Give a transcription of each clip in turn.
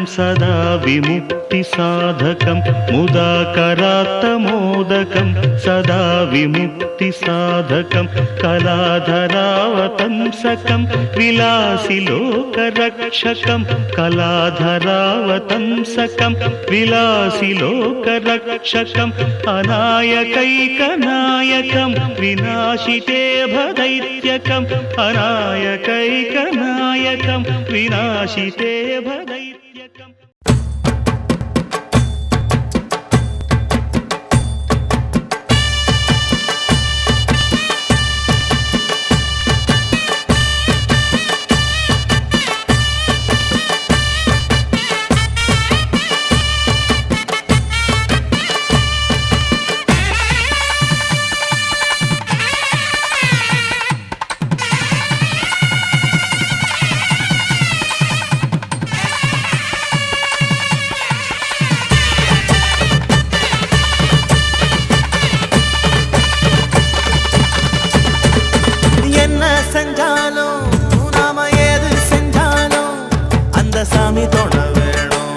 सदा विमुक्तिसाधकं मुदाकरात्तमोदकं सदा विमुक्तिसाधकं कलाधरावतंसकं विलासिलोकरक्षकं कलाधरावतंसकं विलासिलोकरक्षकं अनायकैकनायकं विनाशिते भदैत्यकम् अनायकैकनायकं विनाशिते भदैत्यकम् சாமி தோண வேணும்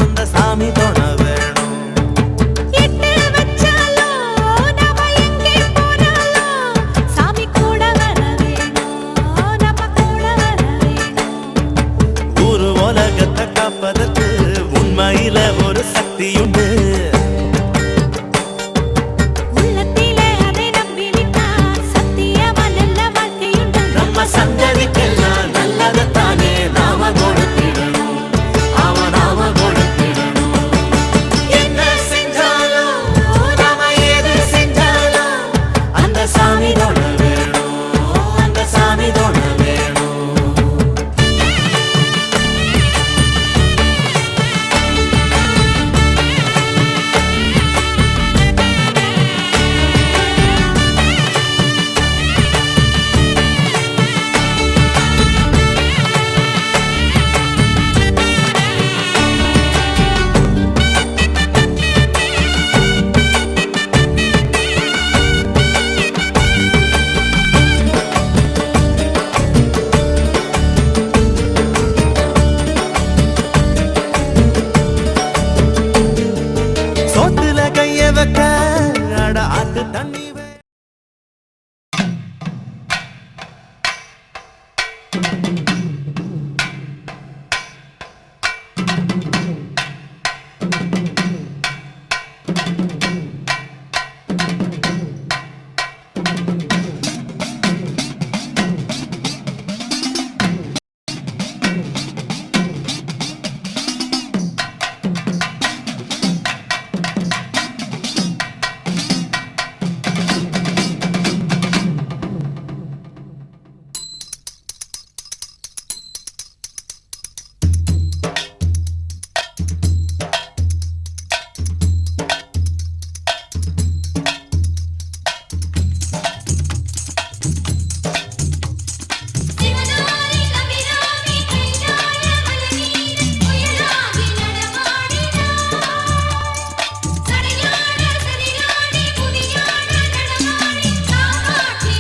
அந்த சாமி தோண வேணும் எட்டு வச்சாலோ நாம எங்கே போனாலோ சாமி கூட வர வேணும் நம்ம கூட வர வேணும் ஊரு உலகத்தை காப்பதற்கு உண்மையில ஒரு சக்தியுண்டு உள்ளத்திலே அதை நம்பிவிட்டா சத்தியமா நல்ல வாழ்க்கையுண்டு நம்ம சந்ததிக்கெல்லாம் நல்லதைத்தானே நாம கொடுத்திடணும் அவன் நாம கொடுத்திடணும் என்ன செஞ்சாலும் நாம எது செஞ்சாலும் அந்த சாமி தோண வேணும் அந்த சாமி தோண வேணும் சோத்துல கைய வைக்க அட ஆத்து தண்ணி சிவனாரி கபிராமி கைலாய மலநீர் புயலாகி நடமாடினார் சடையாட சதிராடி புதியான நடமாடி காமாட்சி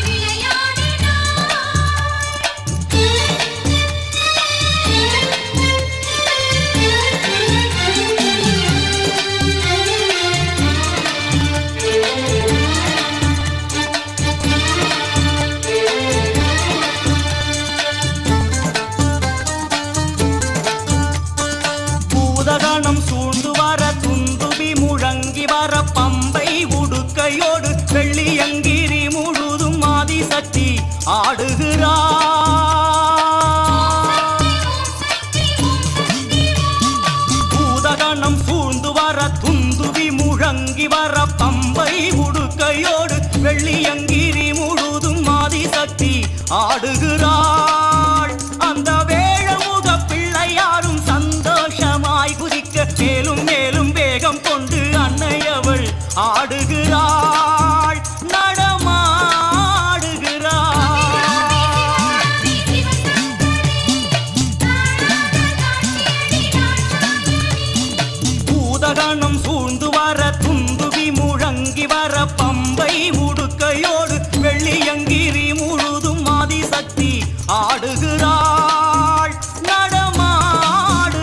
பூதகணம் சூழ்ந்து வர துந்துபி முழங்கி வர பம்பை உடுக்கையோடு வெள்ளியங்கிரி முழுதும் ஆதிசக்தி ஆடுகிறார் பூதகணம் சூழ்ந்து வர துந்துபி முழங்கி வர பம்பை உடுக்கையோடு வெள்ளியங்கிரி முழுதும் ஆதிசக்தி ஆடுகிறாள் அந்த வேழமுக பிள்ளையாரும் சந்தோஷமாய் குதிக்க மேலும் மேலும் வேகம் கொண்டு அன்னையவள் ஆடுகிறாள் நடமாடுகிறாள் பூதகணம் சூழ்ந்து வர துந்துபி முழங்கி வர பம்பை உடுக்கையோடு வெள்ளியங்கிரி முழுதும் ஆதிசக்தி ஆடுகிறாள் நடமாடுகிறாள்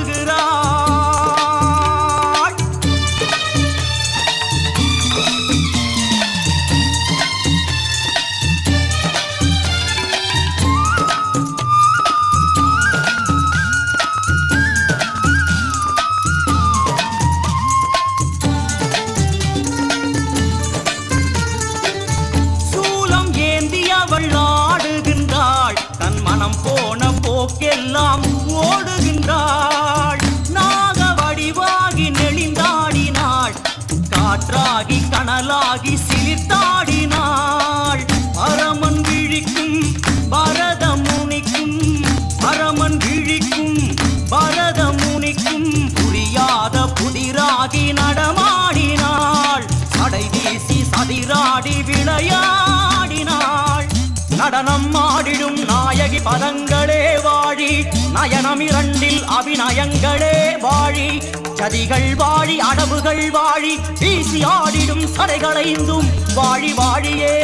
ஆடி விளையாடினாள். நடனம் ஆடிடும் நாயகி பதங்களே வாழி, நயனம் இரண்டில் அபிநயங்களே வாழி. சதிகள் வாழி அடவுகள் வாழி, வீசி ஆடிடும் சடைகளைந்தும் வாழி வாழியே.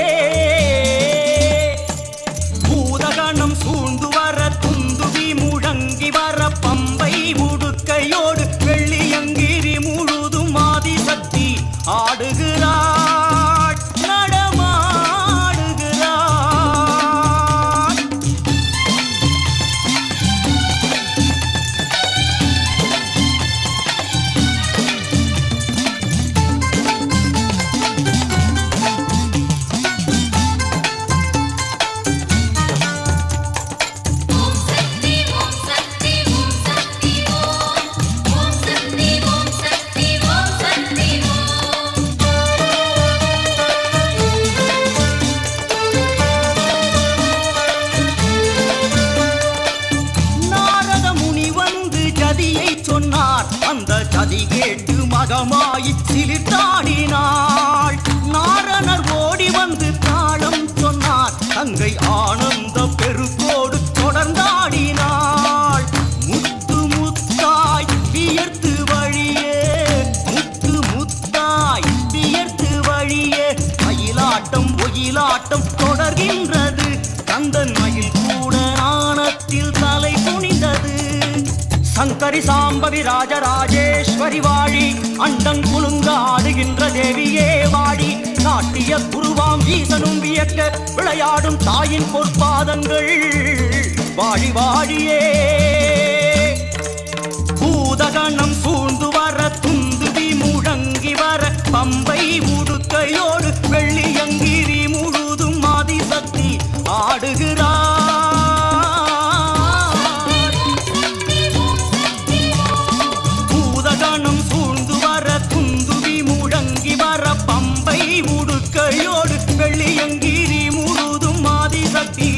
பூதகணம் சூழ்ந்து வர துந்துவி முழங்கி வர பம்பை உடுக்கையோடு வெள்ளியங்கிரி முழுதும் ஆதிசக்தி ஆடுகிறாள் நடமாடுகிறாள். ஓம் சக்தி ஓம் சக்தி ஓம் சக்தி ஓம் ஓம் சக்தி ஓம் சக்தி ஓம் சக்தி ஓம். நாரத முனி வந்து ஜதியை சொன்னார். அந்த ஜதி கேட்டு மகமாயி சிலிர்த்தாடினாள். நாரணர் ஓடி வந்து தாளம் சொன்னார். தங்கை ஆனந்த பெருக்கோடு தொடர்ந்தாடினாள். முத்து முத்தாய் வியர்த்து வழியே, முத்து முத்தாய் வியர்த்து வழியே. மயிலாட்டம் ஒயிலாட்டம் தொடர்கின்றது. கந்தன் மயில் கூட நாணத்தில் தலை குனிந்தது. சங்கரி சாம்பவி ராஜராஜேஸ்வரி வாழி, அண்டன் குலுங்க ஆடுகின்ற தேவியே வாழி. நாட்டிய குருவாம் ஈசனும் வியக்க விளையாடும் தாயின் பொற்பாதங்கள் வாழி வாழியே. பூதகணம் சூழ்ந்து வர துந்துவி முழங்கி வர பம்பை உடுக்கையோடு வெள்ளியங்கிரி முழுதும் ஆதிசக்தி ஆடுகிறாள். பூதகணம் சூழ்ந்து வர துந்துவி முழங்கி வர பம்பை உடுக்கையோடு வெள்ளியங்கிரி முழுதும் ஆதிசக்தி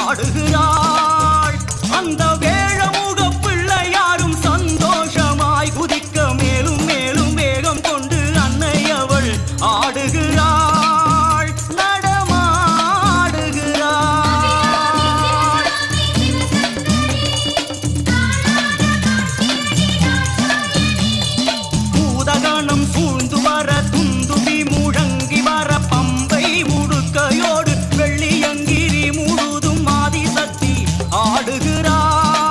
ஆடுகிறாள். அந்த வேழமுக பிள்ளையாரும் சந்தோஷமாய் குதிக்க மேலும் மேலும் வேகம் கொண்டு அன்னை அவள் ஆடுகிறாள் நடமாடுகிறாள். பூதகணம் சூழ்ந்து வர துந்துவி முழங்கி வர பம்பை உடுக்கையோடு வெள்ளியங்கிரி முழுதும் ஆதிசக்தி ஆடுகிறாள்.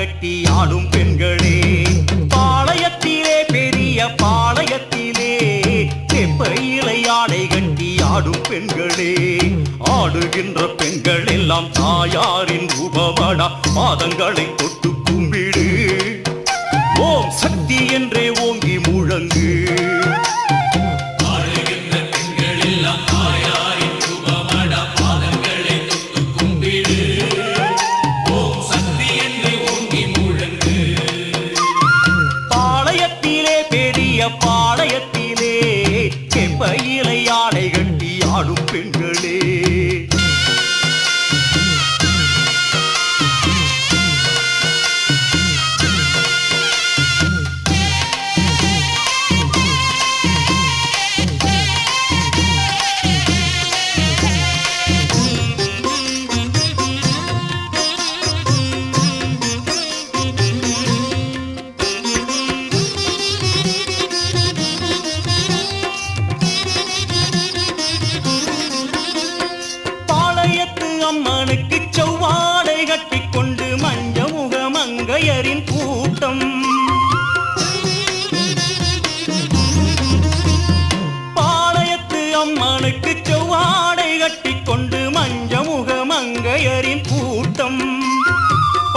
கட்டி ஆடும் பெண்களே, பாளையத்திலே பெரிய பாளையத்திலே செப்பையிலை ஆடை கட்டி ஆடும் பெண்களே, ஆடுகின்ற பெண்கள் எல்லாம் தாயாரின் ரூபமடா, பாதங்களை தொட்டு கும்பிடு, ஓம் சக்தி என்றே ஓங்கி முழங்கு. பாளையத்திலே பெரிய பாளையத்திலே செப்பையிலை ஆடை கட்டி ஆடும் பெண்களே. அம்மனுக்கு செவ்வாடை கட்டிக்கொண்டு மஞ்சமுக மங்கையரின் கூட்டம், பாளையத்து அம்மனுக்கு செவ்வாடை கட்டிக்கொண்டு மஞ்சமுக மங்கையரின் கூட்டம்,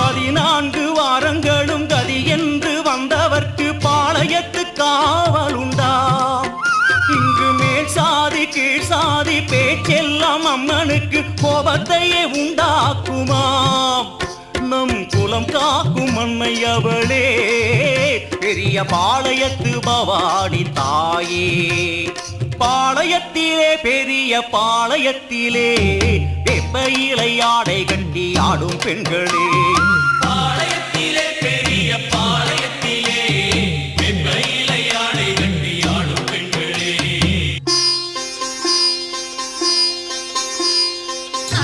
14 வாரங்களும் கதி என்று வந்தவர்க்கு பாளையத்து காவலுண்டா, இங்கு மேல் சாதி கீழ் சாதி பேச்செல்லாம் அம்மனுக்கு கோபத்தையே உண்டாக்குமாம். நம் குலம் காக்கும் அன்னை அவளே, பெரிய பாளையத்து பவானி தாயே, பாளையத்திலே பெரிய பாளையத்திலே வெப்பையிலை ஆடை கட்டி ஆடும் பெண்களே, பாளையத்திலே பெரிய பாளையத்திலே வெப்பையிலை ஆடை கட்டி ஆடும் பெண்களே.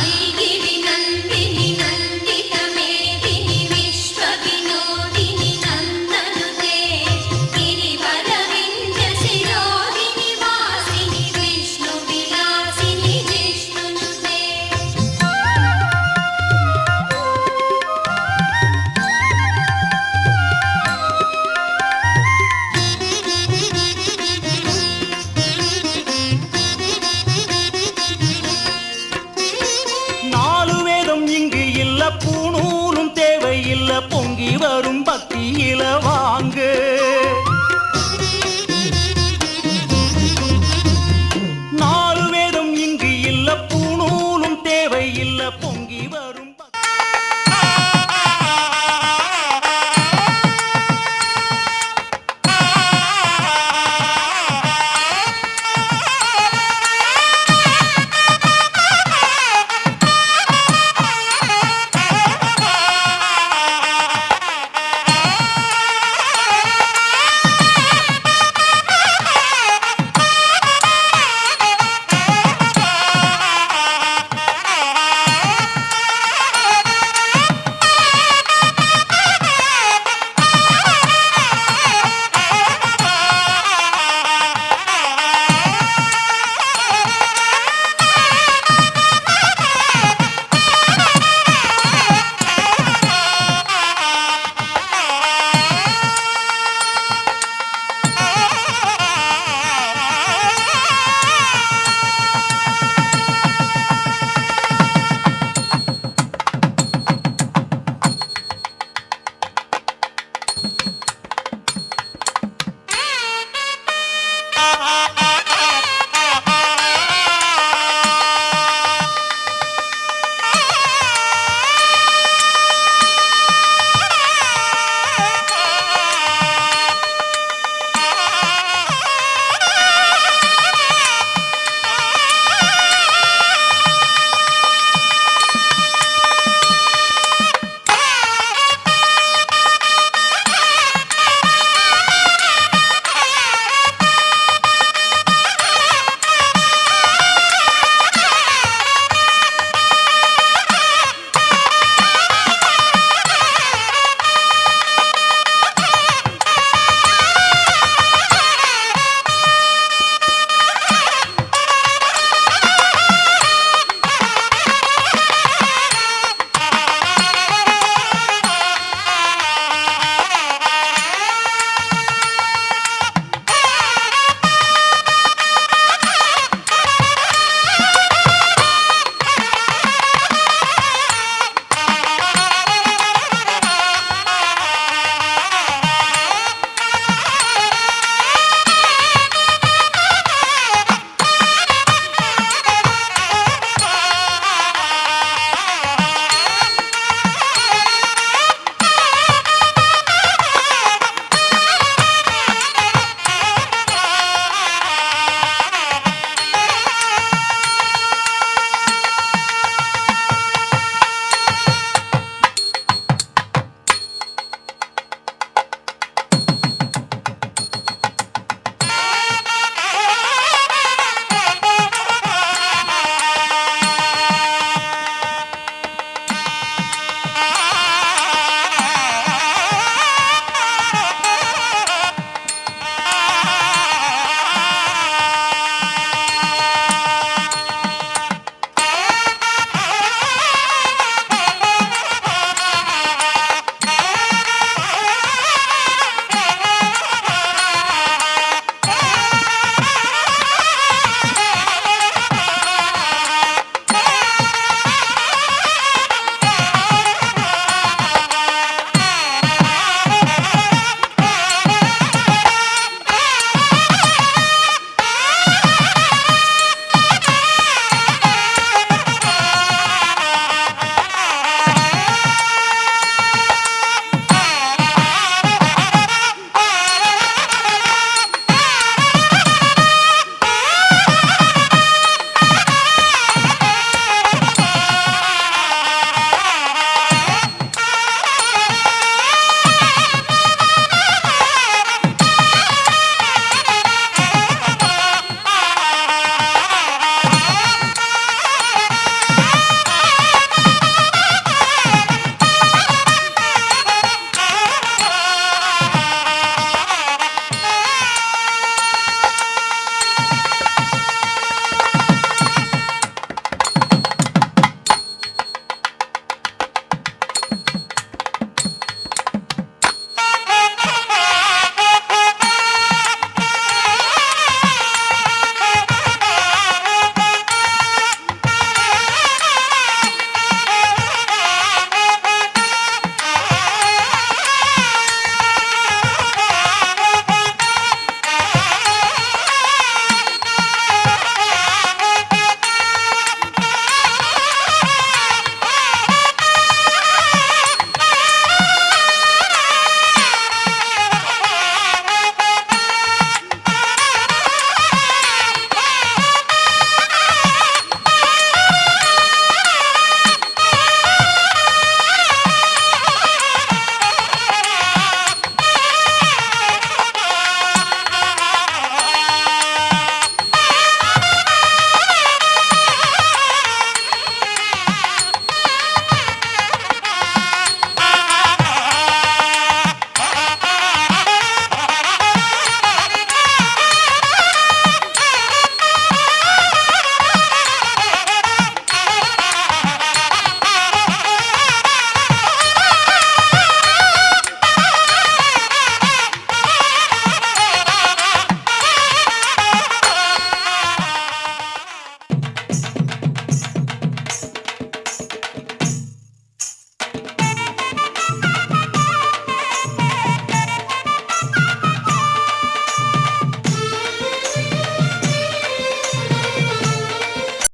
ஐகிரி நந்தினி நந்தித மேதினி விஸ்வ வினோதினி நந்தனுதே, ಗಿರಿವರ ವಿಂಧ್ಯ ಶಿರೋದಿನಿ ವಾಸಿನಿ ವಿಷ್ಣು ವಿಲಾಸಿನಿ ಜಿಷ್ಣುನುತೆ. நாலு வேதம் இங்கு இல்ல, பூணூலும் தேவையில்ல, பொங்கி வரும் பக்தியில வாங்க.